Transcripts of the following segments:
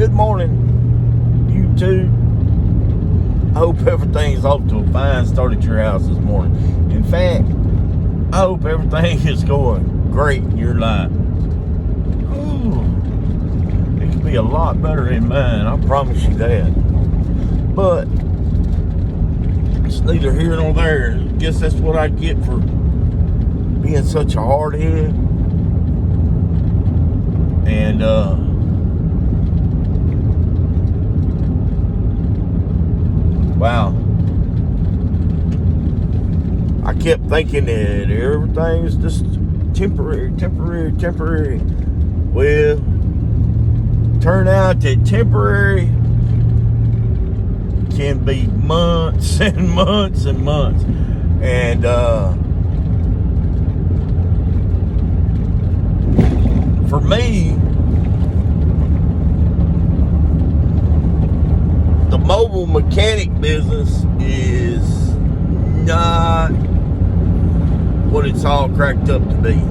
Good morning, YouTube. I hope everything's off to a fine start at your house this morning. In fact, I hope everything is going great in your life. Ooh, it could be a lot better than mine, I promise you that. But it's neither here nor there. I guess that's what I get for being such a hard head. And wow. I kept thinking that everything's just temporary. Well, turned out that temporary can be months and months and months. And for me, the mobile mechanic business is not what it's all cracked up to be.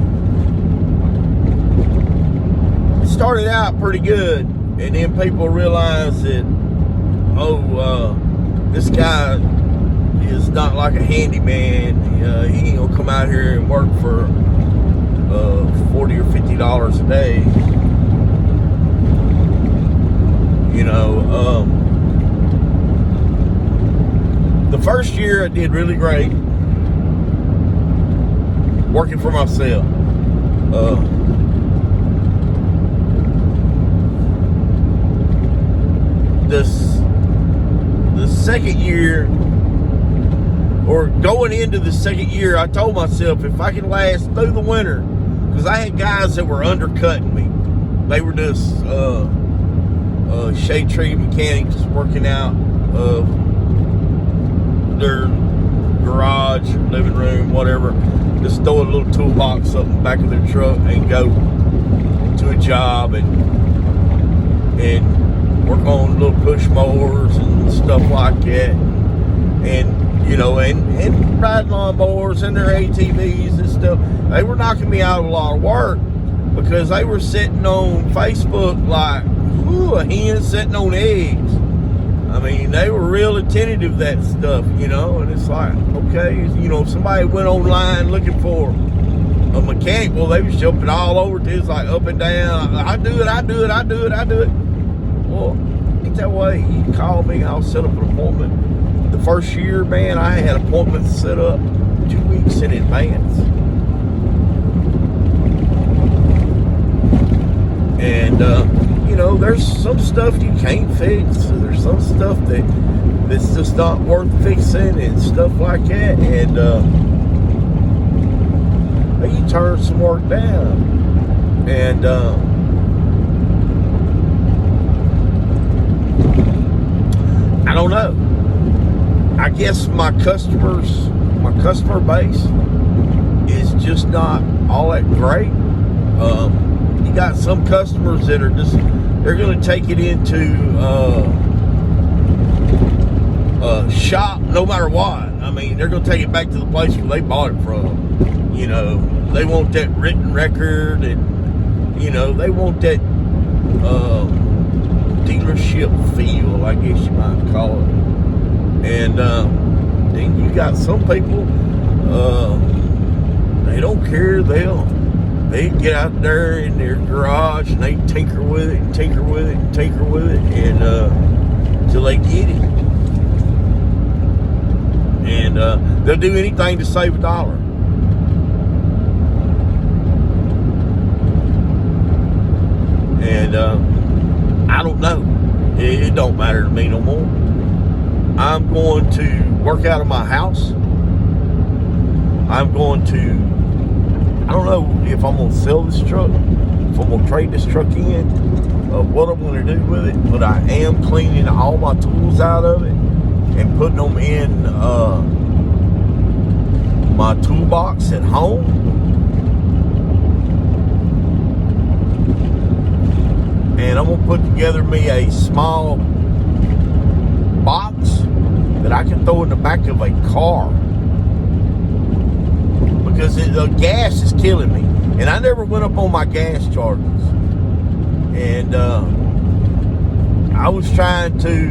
It started out pretty good, and then people realized that, this guy is not like a handyman. He ain't gonna come out here and work for $40 or $50 a day. You know, the first year I did really great working for myself. The second year, or going into the second year, I told myself if I can last through the winter, because I had guys that were undercutting me. They were just shade tree mechanics working out of their garage, living room, whatever. Just throw a little toolbox up in the back of their truck and go to a job and work on little push mowers and stuff like that. And you know, and riding lawnmowers and their ATVs and stuff. They were knocking me out of a lot of work because they were sitting on Facebook like a hen sitting on eggs. I mean, they were real attentive to that stuff, you know, and it's like, okay, you know, somebody went online looking for a mechanic. Well, they was jumping all over it. It's like up and down. I do it. Well, ain't that way. You can call me. I'll set up an appointment. The first year, man, I had appointments set up 2 weeks in advance. And, you know, there's some stuff you can't fix. There's some stuff that's just not worth fixing and stuff like that. And you turn some work down. And I don't know. I guess my customer base is just not all that great. You got some customers that are just, they're going to take it into shop no matter what. I mean, they're going to take it back to the place where they bought it from. You know, they want that written record, and you know, they want that dealership feel, I guess you might call it. And then you got some people, they don't care. They get out there in their garage and they tinker with it and till they get it. And they'll do anything to save $1. And I don't know. It don't matter to me no more. I'm going to work out of my house. I'm going to, I don't know if I'm going to sell this truck, if I'm going to trade this truck in, what I'm going to do with it, but I am cleaning all my tools out of it and putting them in my toolbox at home. And I'm going to put together me a small box that I can throw in the back of a car, because the gas is killing me, and I never went up on my gas charges. And I was trying to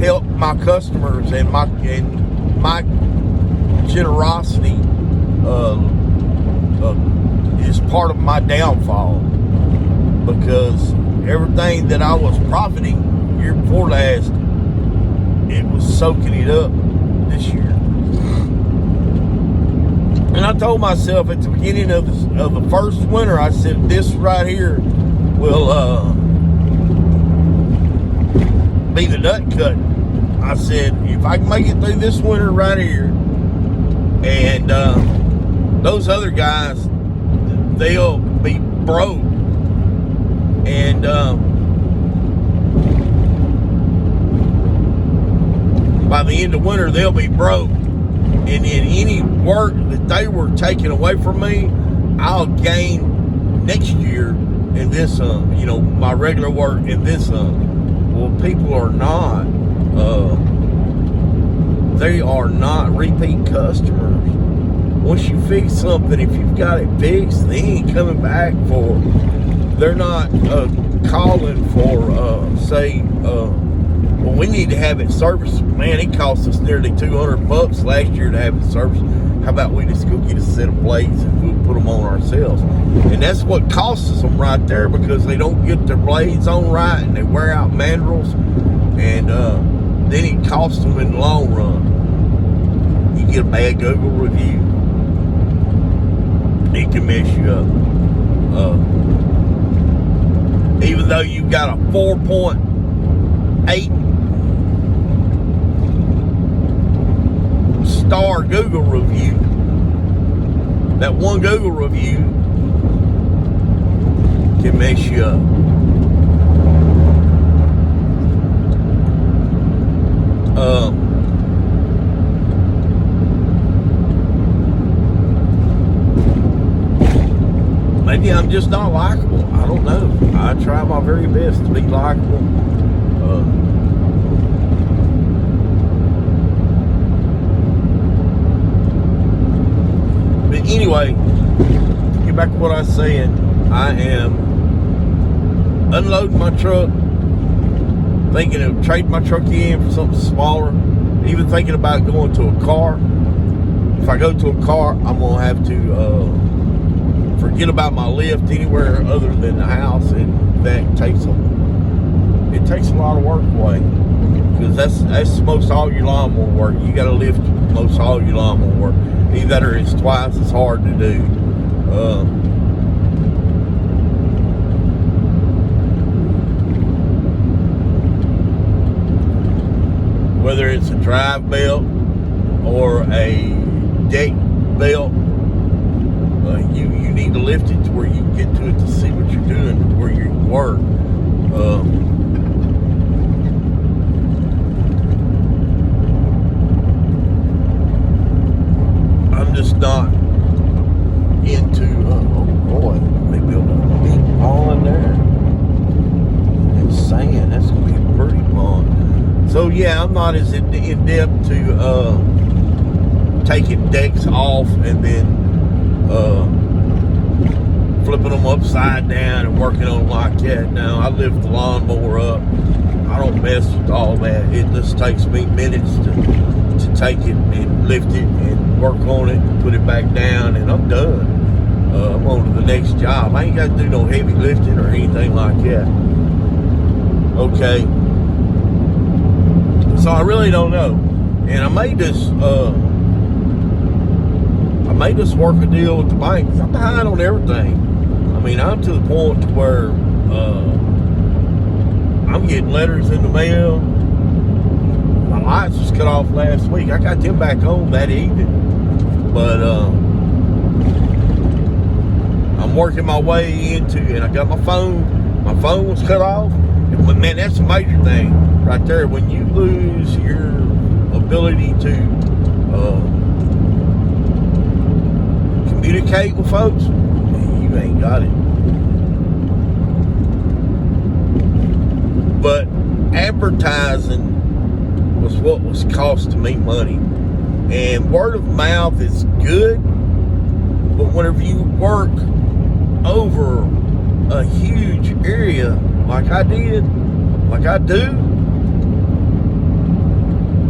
help my customers, and my generosity is part of my downfall, because everything that I was profiting year before last, it was soaking it up this year. And I told myself at the beginning of the first winter, I said, this right here will be the nut cut. I said, if I can make it through this winter right here, and those other guys, they'll be broke. And by the end of winter, they'll be broke. And in any work that they were taking away from me, I'll gain next year in this my regular work in this Well, people are not. They are not repeat customers. Once you fix something, if you've got it fixed, they ain't coming back for. They're not calling for, well, we need to have it serviced. Man, it cost us nearly $200 last year to have it serviced. How about we just go get a set of blades and we'll put them on ourselves? And that's what costs them right there, because they don't get their blades on right and they wear out mandrels, and then it costs them in the long run. You get a bad Google review, it can mess you up. Even though you got a 4.8 star Google review, that one Google review can mess you up. Maybe I'm just not likable. I don't know. I try my very best to be likable. But anyway, to get back to what I was saying, I am unloading my truck, thinking of trading my truck in for something smaller, even thinking about going to a car. If I go to a car, I'm going to have to forget about my lift anywhere other than the house, and that takes a lot of work away, because that's most all your lawnmower work. You got to lift most all your lawnmower work. Either it's twice as hard to do. Whether it's a drive belt or a deck belt, you need to lift it to where you can get to it to see what you're doing, where you work. I'm just not into, oh boy, they built a big pond there. And sand, that's going to be a pretty pond. So yeah, I'm not as in depth to taking decks off and then flipping them upside down and working on them like that. Now, I lift the lawnmower up. I don't mess with all that. It just takes me minutes to take it and lift it and work on it and put it back down, and I'm done. I'm on to the next job. I ain't got to do no heavy lifting or anything like that. Okay. So I really don't know. And I may just work a deal with the bank. I'm behind on everything. I mean, I'm to the point to where I'm getting letters in the mail. My lights was cut off last week. I got them back on that evening. But I'm working my way into, and I got my phone. My phone was cut off. But man, that's a major thing right there. When you lose your ability to communicate with folks, you ain't got it. But advertising was what was costing me money, and word of mouth is good, but whenever you work over a huge area like I did, like I do,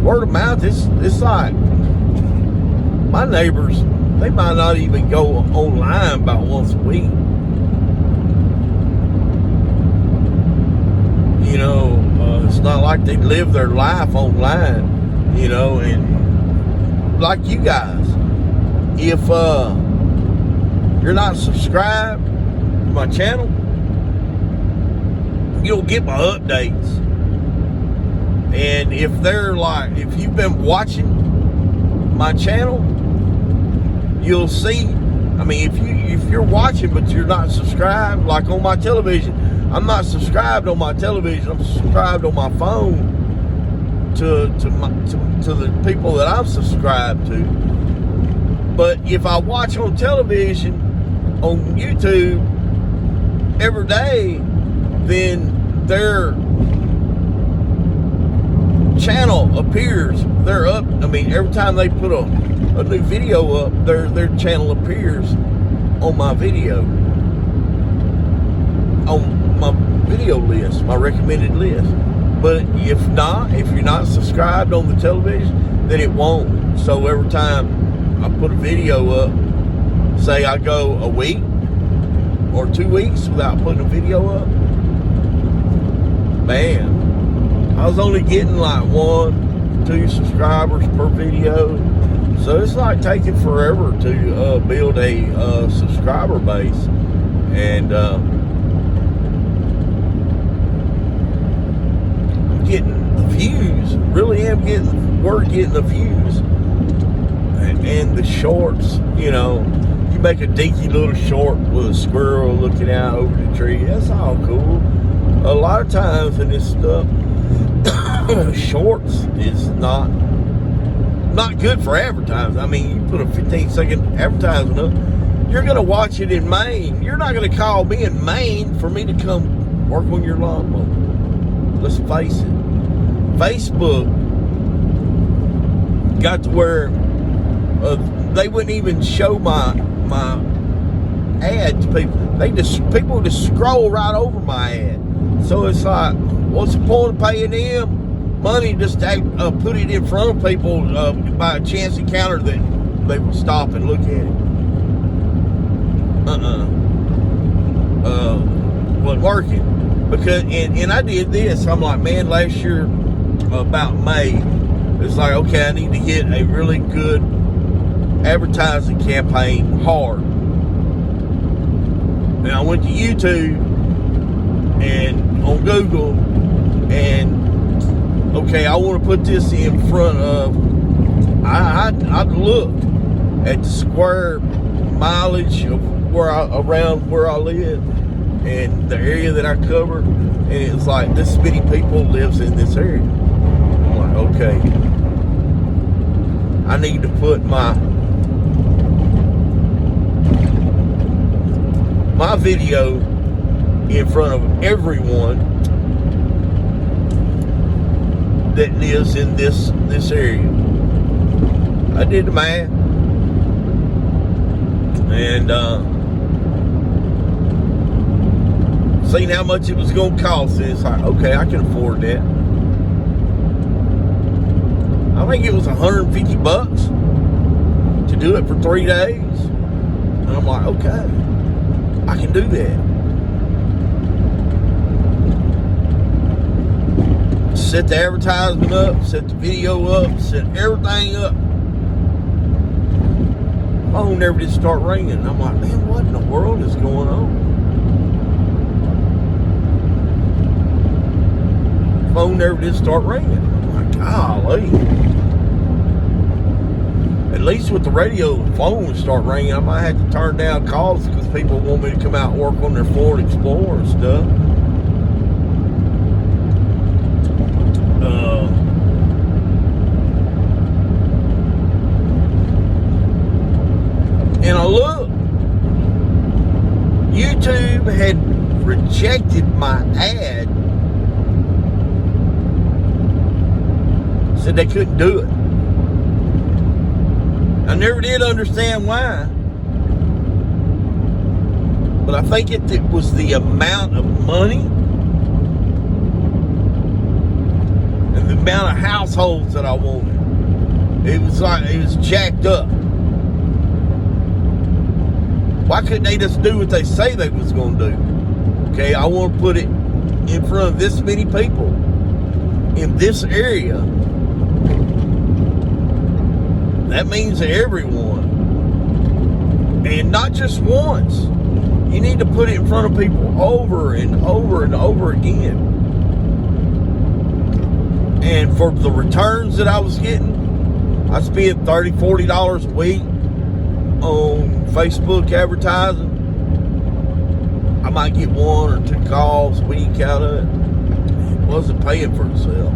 word of mouth, it's like my neighbors, they might not even go online about once a week. You know, it's not like they live their life online, you know, and like you guys, if you're not subscribed to my channel, you'll get my updates. And if you've been watching my channel, you'll see, I mean, if you're watching but you're not subscribed, like on my television, I'm not subscribed on my television, I'm subscribed on my phone to the people that I'm subscribed to. But if I watch on television, on YouTube every day, then their channel appears. They're up. I mean, every time they put a new video up, their channel appears on my video, on my video list, my recommended list. But if you're not subscribed on the television, then it won't. So every time I put a video up, say I go a week or 2 weeks without putting a video up, man, I was only getting like 1, 2 subscribers per video. So it's like taking forever to build a subscriber base. And I'm getting the views, really am getting the views. And the shorts, you know, you make a dinky little short with a squirrel looking out over the tree, that's all cool. A lot of times in this stuff, shorts is not good for advertising. I mean, you put a 15-second advertisement up, you're going to watch it in Maine. You're not going to call me in Maine for me to come work on your lawnmower. Let's face it. Facebook got to where they wouldn't even show my ad to people. People just scroll right over my ad. So it's like, what's the point of paying them money just to put it in front of people by a chance encounter that they will stop and look at it? Wasn't working. Because and I did this. I'm like, man, last year about May, it's like, okay, I need to get a really good advertising campaign hard. And I went to YouTube and on Google, and okay, I want to put this in front of, I looked at the square mileage of around where I live and the area that I cover, and it's like this many people lives in this area. I'm like, okay, I need to put my video in front of everyone that lives in this area. I did the math, and seen how much it was going to cost, and it's like, okay, I can afford that. I think it was $150 to do it for 3 days, and I'm like, okay, I can do that. Set the advertisement up, set the video up, set everything up. Phone never did start ringing. I'm like, man, what in the world is going on? Phone never did start ringing. I'm like, golly. At least with the radio, the phone would start ringing. I might have to turn down calls because people want me to come out and work on their Ford Explorer and stuff. And I looked. YouTube had rejected my ad. Said they couldn't do it. I never did understand why. But I think it was the amount of money amount of households that I wanted. It was jacked up. Why couldn't they just do what they say they was going to do? Okay, I want to put it in front of this many people in this area. That means everyone. And not just once. You need to put it in front of people over and over and over again. And for the returns that I was getting, I spent $30, $40 a week on Facebook advertising. I might get 1 or 2 calls a week out of it. It wasn't paying for itself.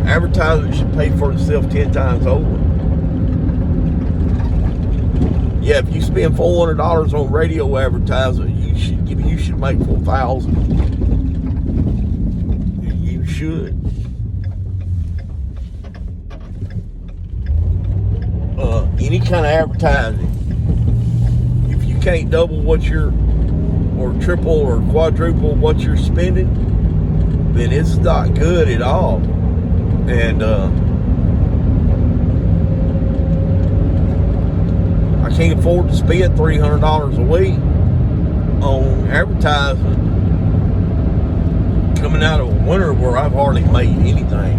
Advertising should pay for itself 10 times over. Yeah, if you spend $400 on radio advertising, you should make $4,000. You should. Any kind of advertising, if you can't double what you're, or triple or quadruple what you're spending, then it's not good at all. And I can't afford to spend $300 a week on advertising coming out of a winter where I've hardly made anything.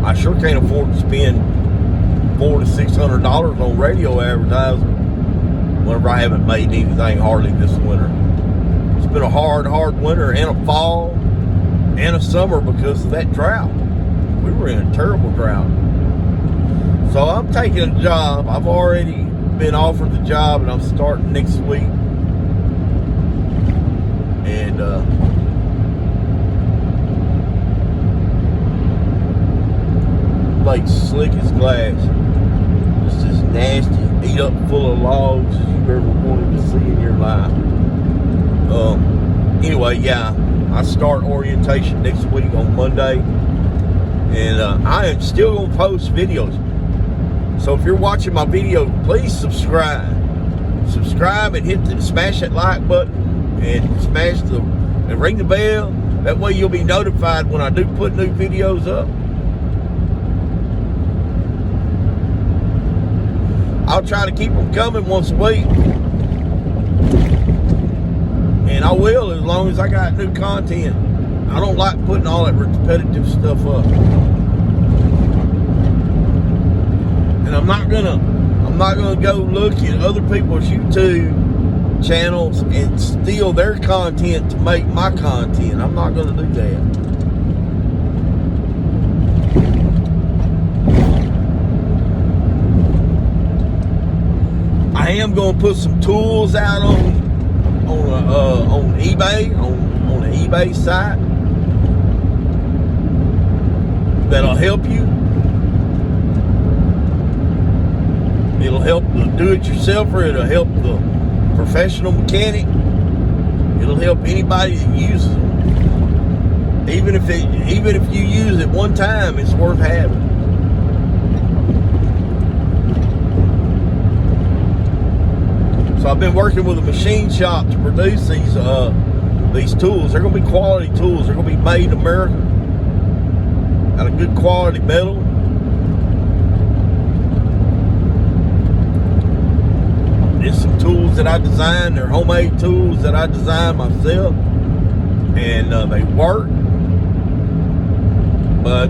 I sure can't afford to spend $400 to $600 on radio advertising whenever I haven't made anything hardly this winter. It's been a hard winter and a fall and a summer because of that drought. We were in a terrible drought. So I'm taking a job. I've already been offered the job and I'm starting next week. And like slick as glass. It's just nasty, eat up full of logs as you've ever wanted to see in your life. Anyway, yeah, I start orientation next week on Monday, and I am still gonna post videos. So if you're watching my video, please subscribe and smash that like button and and ring the bell. That way you'll be notified when I do put new videos up. I'll try to keep them coming once a week. And I will as long as I got new content. I don't like putting all that repetitive stuff up. And I'm not gonna go look at other people's YouTube channels and steal their content to make my content. I'm not gonna do that. I am going to put some tools out on eBay, on the eBay site that'll help you. It'll help the do-it-yourselfer. It'll help the professional mechanic. It'll help anybody that uses them. Even if you use it one time, it's worth having. So I've been working with a machine shop to produce these tools. They're going to be quality tools. They're going to be made in America out of good quality metal. There's some tools that I designed. They're homemade tools that I designed myself, and they work. But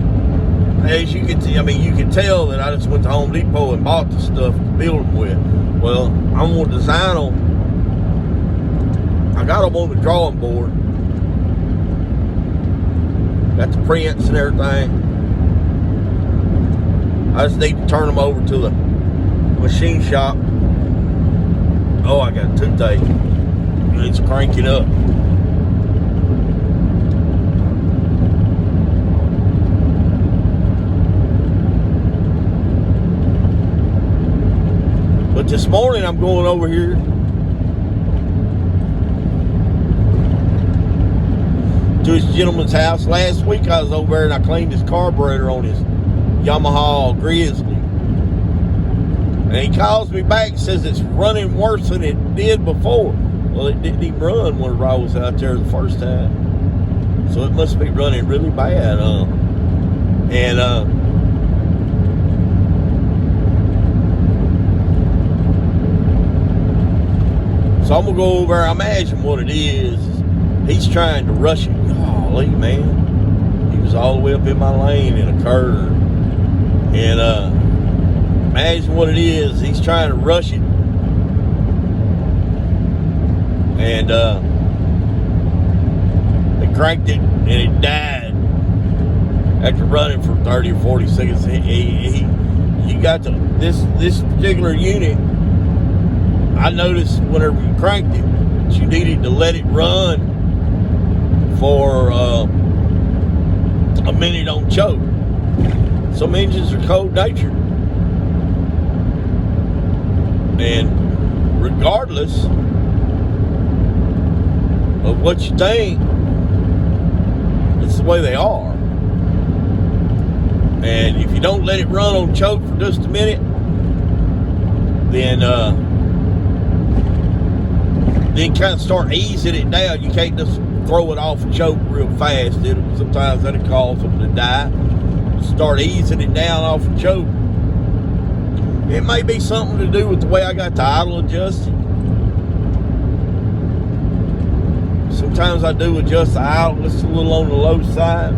as you can see, you can tell that I just went to Home Depot and bought the stuff to build them with. Well, I'm going to design them. I got them on the drawing board. Got the prints and everything. I just need to turn them over to the machine shop. Oh, I got a toothache. It's cranking up. But this morning I'm going over here to his gentleman's house. Last week I was over there and I cleaned his carburetor on his Yamaha Grizzly. And he calls me back and says it's running worse than it did before. Well, it didn't even run whenever I was out there the first time. So it must be running really bad, and so I'm gonna go over. I imagine what it is. He's trying to rush it. Golly, man, he was all the way up in my lane in a curve, and imagine what it is. He's trying to rush it, and they cranked it, and it died after running for 30 or 40 seconds. You got this particular unit. I noticed whenever you cranked it, that you needed to let it run for a minute on choke. Some engines are cold-natured, and regardless of what you think, it's the way they are. And if you don't let it run on choke for just a minute, then kind of start easing it down. You can't just throw it off a choke real fast. Sometimes that'll cause them to die. Start easing it down off a choke. It may be something to do with the way I got the idle adjusted. Sometimes I do adjust the idle just a little on the low side.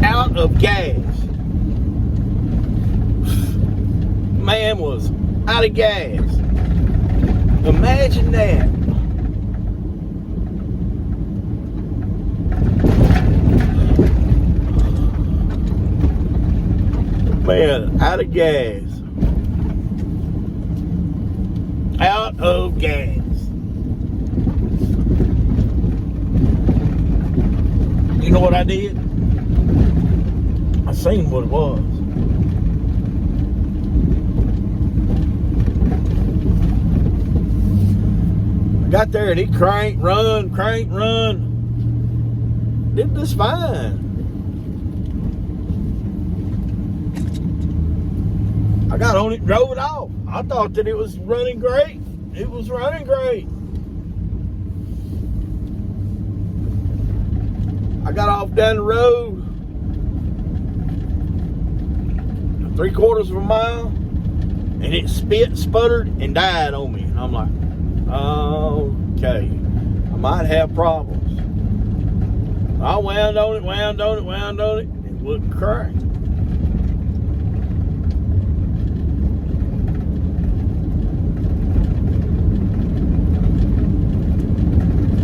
Out of gas. Man was out of gas. Imagine that. Man, out of gas. Out of gas. You know what I did? I seen what it was. I got there and he cranked, run. Did this fine. I got on it and drove it off. I thought that it was running great. It was running great. I got off down the road 3/4 of a mile, and it sputtered, and died on me. And I'm like, okay, I might have problems. I wound on it, it wouldn't crank.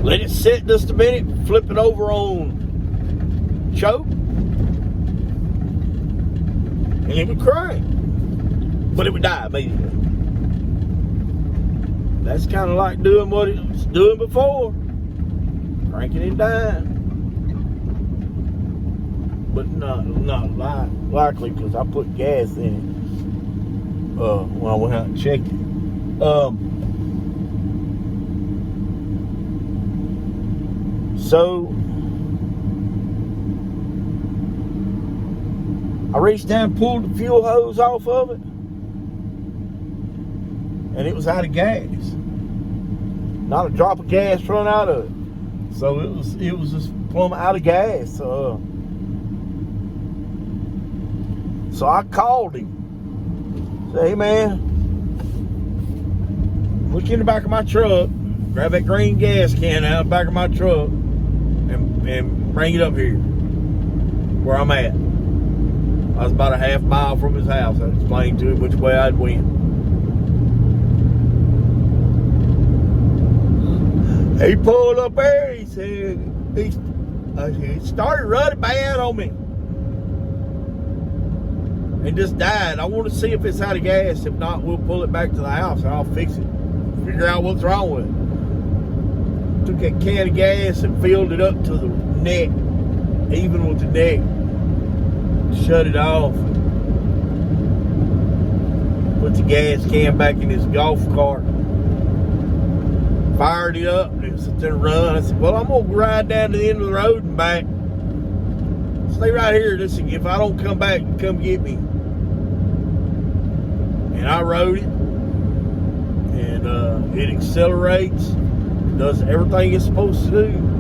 Let it sit just a minute, flip it over on choke, and it would crank. But it would die immediately. That's kind of like doing what it was doing before. Cranking and dying. But not likely, because I put gas in it when I went out and checked it. So I reached down and pulled the fuel hose off of it, and it was out of gas. Not a drop of gas run out of it. So it was just plumb out of gas. So I called him. Say, hey man, look in the back of my truck, grab that green gas can out of the back of my truck, and bring it up here where I'm at. I was about a half mile from his house. I explained to him which way I'd went. He pulled up there. He said, he started running bad on me and just died. I want to see if it's out of gas. If not, we'll pull it back to the house and I'll fix it. Figure out what's wrong with it. Took that can of gas and filled it up to the neck, even with the neck. Shut it off. Put the gas can back in his golf cart. Fired it up and it was sitting there run. I said, well, I'm going to ride down to the end of the road and back. Stay right here. Listen, if I don't come back, come get me. And I rode it. And It accelerates, does everything it's supposed to do.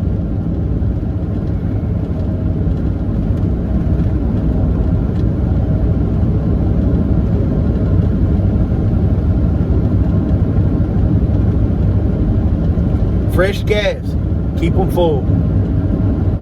Fresh gas, keep them full.